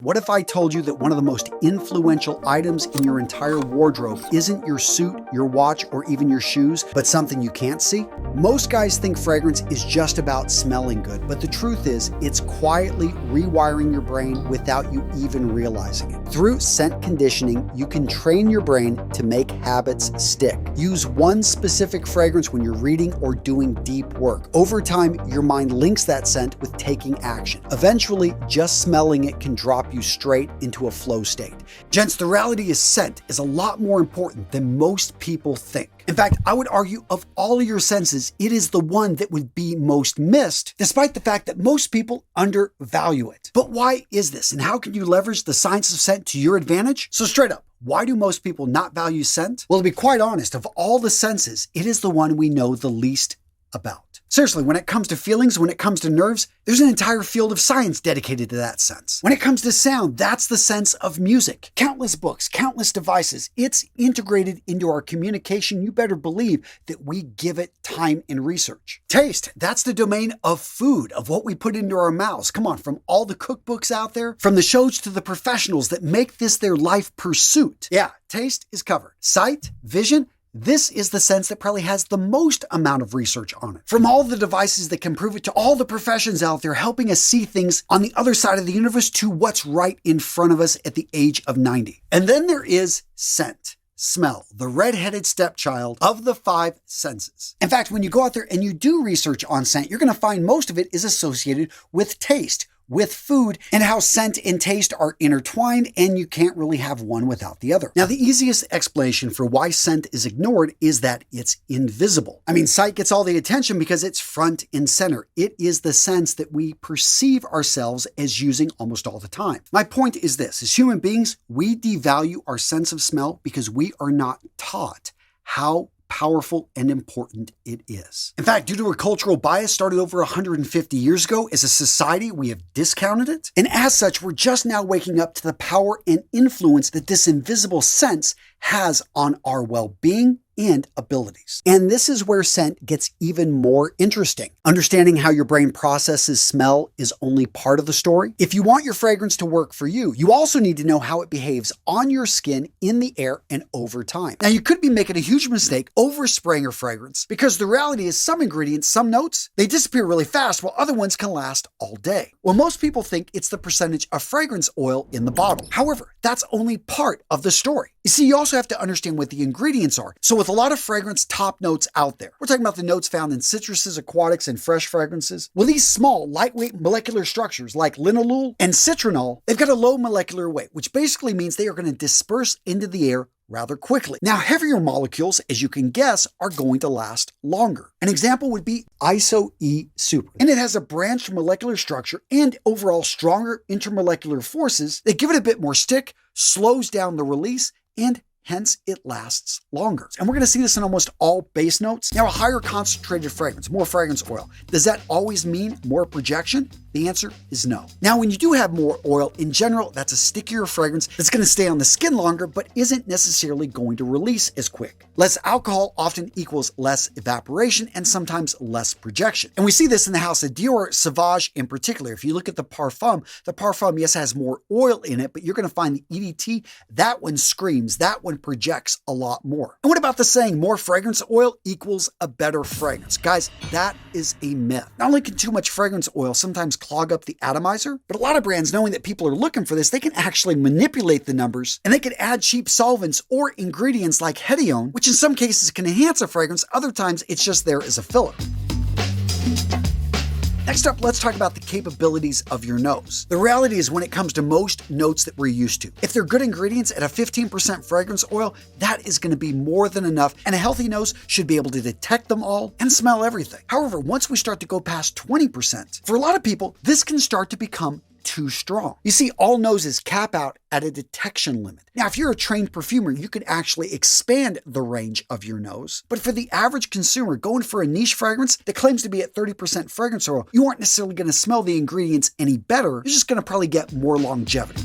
What if I told you that one of the most influential items in your entire wardrobe isn't your suit, your watch, or even your shoes, but something you can't see? Most guys think fragrance is just about smelling good, but the truth is it's quietly rewiring your brain without you even realizing it. Through scent conditioning, you can train your brain to make habits stick. Use one specific fragrance when you're reading or doing deep work. Over time, your mind links that scent with taking action. Eventually, just smelling it can drop you straight into a flow state. Gents, the reality is scent is a lot more important than most people think. In fact, I would argue of all of your senses, it is the one that would be most missed, despite the fact that most people undervalue it. But why is this, and how can you leverage the science of scent to your advantage? So straight up, why do most people not value scent? Well, to be quite honest, of all the senses, it is the one we know the least about. Seriously, when it comes to feelings, when it comes to nerves, there's an entire field of science dedicated to that sense. When it comes to sound, that's the sense of music. Countless books, countless devices, it's integrated into our communication. You better believe that we give it time and research. Taste, that's the domain of food, of what we put into our mouths. Come on, from all the cookbooks out there, from the shows to the professionals that make this their life pursuit. Yeah, taste is covered. Sight, vision, this is the sense that probably has the most amount of research on it. From all the devices that can prove it to all the professions out there helping us see things on the other side of the universe to what's right in front of us at the age of 90. And then there is scent. Smell, the red-headed stepchild of the five senses. In fact, when you go out there and you do research on scent, you're going to find most of it is associated with taste, with food, and how scent and taste are intertwined, and you can't really have one without the other. Now, the easiest explanation for why scent is ignored is that it's invisible. I mean, sight gets all the attention because it's front and center. It is the sense that we perceive ourselves as using almost all the time. My point is this: as human beings, we devalue our sense of smell because we are not taught how powerful and important it is. In fact, due to a cultural bias started over 150 years ago, as a society, we have discounted it. And as such, we're just now waking up to the power and influence that this invisible sense has on our well-being and abilities. And this is where scent gets even more interesting. Understanding how your brain processes smell is only part of the story. If you want your fragrance to work for you, you also need to know how it behaves on your skin, in the air, and over time. Now, you could be making a huge mistake overspraying your fragrance, because the reality is some ingredients, some notes, they disappear really fast while other ones can last all day. Well, most people think it's the percentage of fragrance oil in the bottle. However, that's only part of the story. You see, you also have to understand what the ingredients are. So with a lot of fragrance top notes out there, we're talking about the notes found in citruses, aquatics, and fresh fragrances. Well, these small, lightweight molecular structures like linalool and citronol, they've got a low molecular weight, which basically means they are going to disperse into the air rather quickly. Now, heavier molecules, as you can guess, are going to last longer. An example would be iso-E super. And it has a branched molecular structure and overall stronger intermolecular forces that give it a bit more stick, slows down the release, and hence it lasts longer. And we're going to see this in almost all base notes. Now, a higher concentrated fragrance, more fragrance oil, does that always mean more projection? The answer is no. Now, when you do have more oil, in general, that's a stickier fragrance that's going to stay on the skin longer, but isn't necessarily going to release as quick. Less alcohol often equals less evaporation and sometimes less projection. And we see this in the house of Dior Sauvage in particular. If you look at the parfum, yes, has more oil in it, but you're going to find the EDT, that one screams, that one projects a lot more. And what about the saying, more fragrance oil equals a better fragrance? Guys, that is a myth. Not only can too much fragrance oil sometimes clog up the atomizer, but a lot of brands, knowing that people are looking for this, they can actually manipulate the numbers, and they can add cheap solvents or ingredients like hedione, which in some cases can enhance a fragrance, other times it's just there as a filler. Next up, let's talk about the capabilities of your nose. The reality is, when it comes to most notes that we're used to, if they're good ingredients at a 15% fragrance oil, that is going to be more than enough, and a healthy nose should be able to detect them all and smell everything. However, once we start to go past 20%, for a lot of people, this can start to become too strong. You see, all noses cap out at a detection limit. Now, if you're a trained perfumer, you can actually expand the range of your nose. But for the average consumer going for a niche fragrance that claims to be at 30% fragrance oil, you aren't necessarily going to smell the ingredients any better. You're just going to probably get more longevity.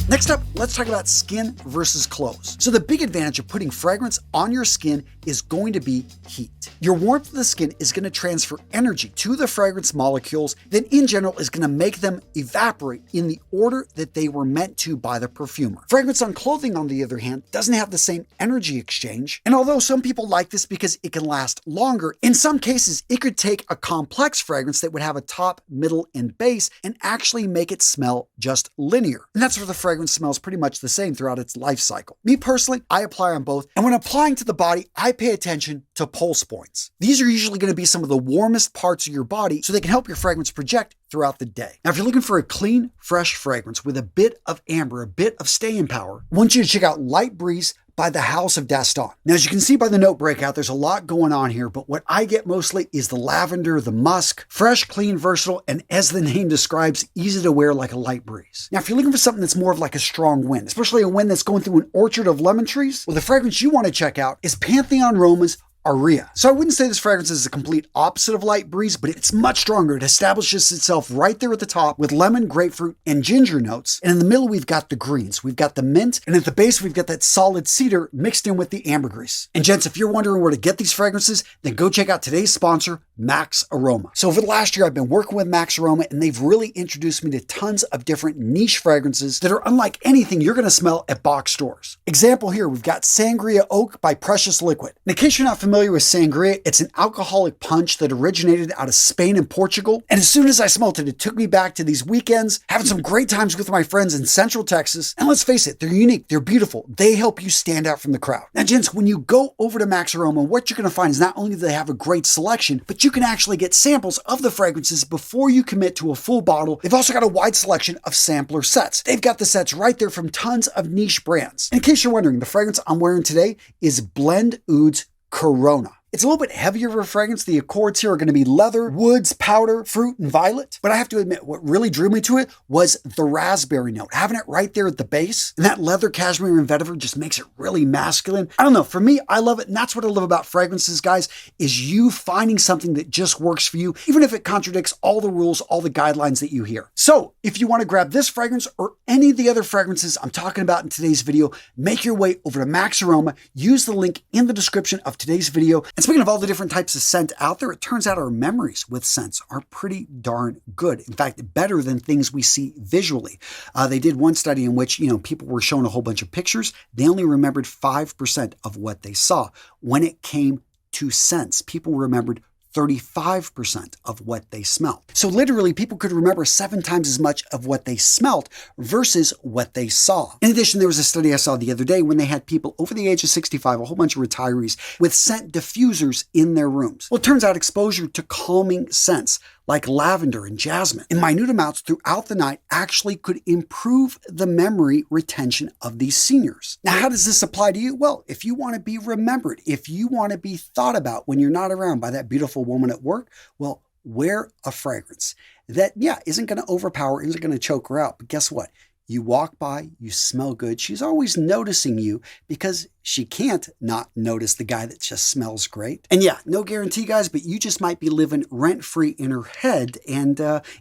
Next up, let's talk about skin versus clothes. So the big advantage of putting fragrance on your skin is going to be heat. Your warmth of the skin is going to transfer energy to the fragrance molecules that in general is going to make them evaporate in the order that they were meant to by the perfumer. Fragrance on clothing, on the other hand, doesn't have the same energy exchange. And although some people like this because it can last longer, in some cases it could take a complex fragrance that would have a top, middle, and base and actually make it smell just linear. And that's where the fragrance smells pretty much the same throughout its life cycle. Me personally, I apply on both, and when applying to the body, I pay attention to pulse points. These are usually going to be some of the warmest parts of your body, so they can help your fragrance project throughout the day. Now, if you're looking for a clean, fresh fragrance with a bit of amber, a bit of staying power, I want you to check out Light Breeze by the House of Daston. Now, as you can see by the note breakout, there's a lot going on here, but what I get mostly is the lavender, the musk, fresh, clean, versatile, and as the name describes, easy to wear like a light breeze. Now, if you're looking for something that's more of like a strong wind, especially a wind that's going through an orchard of lemon trees, well, the fragrance you want to check out is Pantheon Roma's Aria. So I wouldn't say this fragrance is the complete opposite of Light Breeze, but it's much stronger. It establishes itself right there at the top with lemon, grapefruit, and ginger notes. And in the middle, we've got the greens. We've got the mint. And at the base, we've got that solid cedar mixed in with the ambergris. And gents, if you're wondering where to get these fragrances, then go check out today's sponsor, Max Aroma. So over the last year, I've been working with Max Aroma, and they've really introduced me to tons of different niche fragrances that are unlike anything you're going to smell at box stores. Example here, we've got Sangria Oak by Precious Liquid. And in case you're not familiar with sangria, it's an alcoholic punch that originated out of Spain and Portugal. And as soon as I smelled it, it took me back to these weekends, having some great times with my friends in Central Texas. And let's face it, they're unique, they're beautiful. They help you stand out from the crowd. Now, gents, when you go over to Max Aroma, what you're going to find is not only do they have a great selection, but you can actually get samples of the fragrances before you commit to a full bottle. They've also got a wide selection of sampler sets. They've got the sets right there from tons of niche brands. And in case you're wondering, the fragrance I'm wearing today is Blend Oud's Corona. It's a little bit heavier of a fragrance. The accords here are going to be leather, woods, powder, fruit, and violet. But I have to admit, what really drew me to it was the raspberry note. Having it right there at the base, and that leather, cashmere, and vetiver just makes it really masculine. I don't know. For me, I love it. And that's what I love about fragrances, guys, is you finding something that just works for you, even if it contradicts all the rules, all the guidelines that you hear. So if you want to grab this fragrance or any of the other fragrances I'm talking about in today's video, make your way over to Max Aroma. Use the link in the description of today's video. And speaking of all the different types of scent out there, it turns out our memories with scents are pretty darn good. In fact, better than things we see visually. They did one study in which, people were shown a whole bunch of pictures. They only remembered 5% of what they saw. When it came to scents, people remembered 35% of what they smelled. So literally, people could remember 7 times as much of what they smelt versus what they saw. In addition, there was a study I saw the other day when they had people over the age of 65, a whole bunch of retirees, with scent diffusers in their rooms. Well, it turns out exposure to calming scents like lavender and jasmine in minute amounts throughout the night actually could improve the memory retention of these seniors. Now, how does this apply to you? Well, if you want to be remembered, if you want to be thought about when you're not around by that beautiful woman at work, well, wear a fragrance that, isn't going to overpower, isn't going to choke her out. But guess what? You walk by, you smell good. She's always noticing you because she can't not notice the guy that just smells great. And no guarantee, guys, but you just might be living rent-free in her head and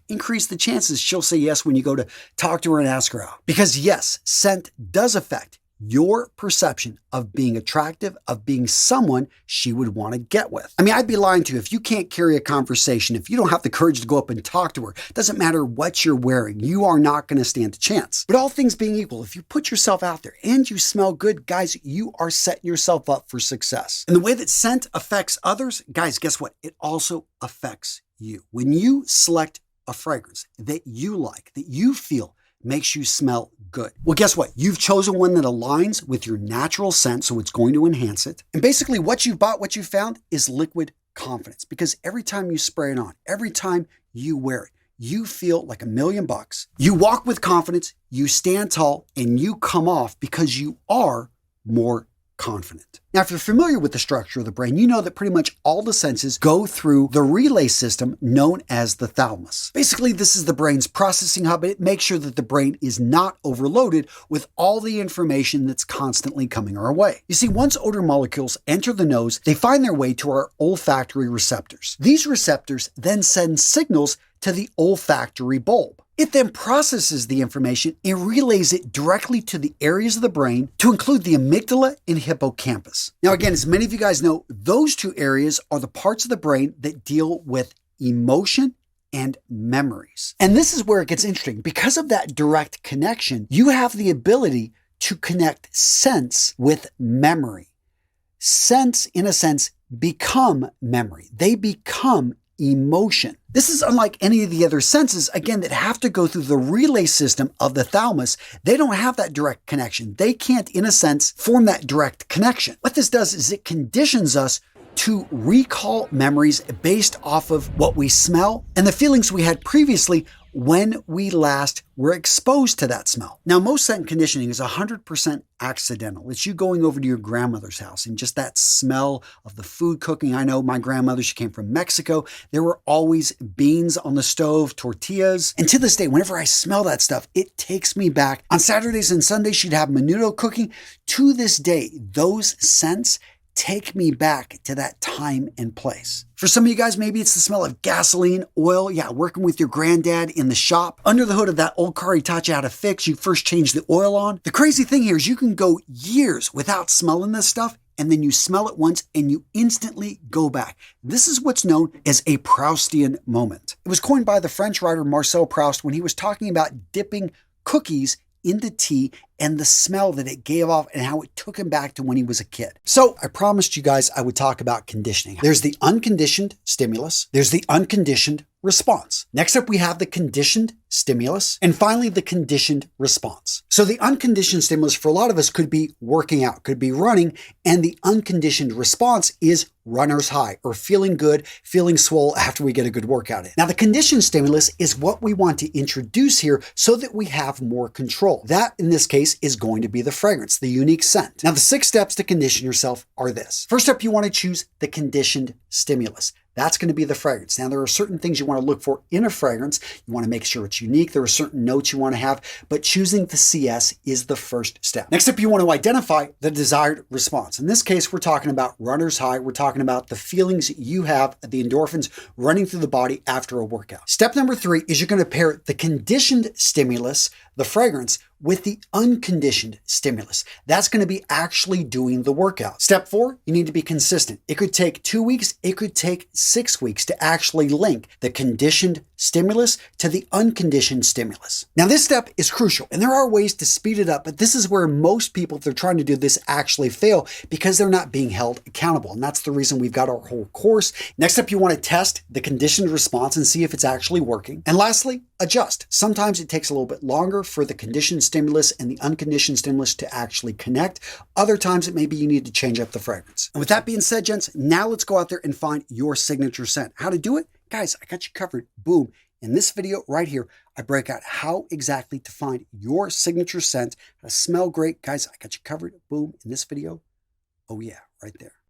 increase the chances she'll say yes when you go to talk to her and ask her out. Because yes, scent does affect your perception of being attractive, of being someone she would want to get with. I mean, I'd be lying to you if you can't carry a conversation, if you don't have the courage to go up and talk to her. It doesn't matter what you're wearing, you are not going to stand a chance. But all things being equal, if you put yourself out there and you smell good, guys, you are setting yourself up for success. And the way that scent affects others, guys, guess what? It also affects you. When you select a fragrance that you like, that you feel makes you smell good. Well, guess what? You've chosen one that aligns with your natural scent, so it's going to enhance it. And basically what you've bought, what you found is liquid confidence, because every time you spray it on, every time you wear it, you feel like $1,000,000. You walk with confidence, you stand tall, and you come off because you are more confident. Now, if you're familiar with the structure of the brain, you know that pretty much all the senses go through the relay system known as the thalamus. Basically, this is the brain's processing hub. It makes sure that the brain is not overloaded with all the information that's constantly coming our way. You see, once odor molecules enter the nose, they find their way to our olfactory receptors. These receptors then send signals to the olfactory bulb. It then processes the information and relays it directly to the areas of the brain to include the amygdala and hippocampus. Now again, as many of you guys know, those two areas are the parts of the brain that deal with emotion and memories. And this is where it gets interesting. Because of that direct connection, you have the ability to connect sense with memory. Sense, in a sense, become memory. They become emotion. This is unlike any of the other senses, again, that have to go through the relay system of the thalamus. They don't have that direct connection. They can't, in a sense, form that direct connection. What this does is it conditions us to recall memories based off of what we smell and the feelings we had previously when we last were exposed to that smell. Now, most scent conditioning is 100% accidental. It's you going over to your grandmother's house and just that smell of the food cooking. I know my grandmother, she came from Mexico. There were always beans on the stove, tortillas. And to this day, whenever I smell that stuff, it takes me back. On Saturdays and Sundays, she'd have menudo cooking. To this day, those scents take me back to that time and place. For some of you guys, maybe it's the smell of gasoline, oil, working with your granddad in the shop. Under the hood of that old car he taught you how to fix, you first change the oil on. The crazy thing here is you can go years without smelling this stuff, and then you smell it once and you instantly go back. This is what's known as a Proustian moment. It was coined by the French writer Marcel Proust when he was talking about dipping cookies into tea and the smell that it gave off and how it took him back to when he was a kid. So I promised you guys I would talk about conditioning. There's the unconditioned stimulus. There's the unconditioned response. Next up, we have the conditioned stimulus, and finally the conditioned response. So the unconditioned stimulus for a lot of us could be working out, could be running, and the unconditioned response is runner's high or feeling good, feeling swole after we get a good workout in. Now the conditioned stimulus is what we want to introduce here so that we have more control. That in this case is going to be the fragrance, the unique scent. Now the 6 steps to condition yourself are this. First up, you want to choose the conditioned stimulus. That's going to be the fragrance. Now, there are certain things you want to look for in a fragrance. You want to make sure it's unique. There are certain notes you want to have, but choosing the CS is the first step. Next up, you want to identify the desired response. In this case, we're talking about runner's high. We're talking about the feelings you have, the endorphins running through the body after a workout. Step number 3 is you're going to pair the conditioned stimulus, the fragrance, with the unconditioned stimulus. That's going to be actually doing the workout. Step 4, you need to be consistent. It could take 2 weeks. It could take 6 weeks to actually link the conditioned stimulus to the unconditioned stimulus. Now, this step is crucial, and there are ways to speed it up, but this is where most people, if they're trying to do this, actually fail because they're not being held accountable. And that's the reason we've got our whole course. Next up, you want to test the conditioned response and see if it's actually working. And lastly, adjust. Sometimes it takes a little bit longer for the conditioned stimulus and the unconditioned stimulus to actually connect. Other times it may be you need to change up the fragrance. And with that being said, gents, now let's go out there and find your signature scent. How to do it? Guys, I got you covered. Boom. In this video right here, I break out how exactly to find your signature scent, how to smell great. Guys, I got you covered. Boom. In this video. Oh yeah, right there.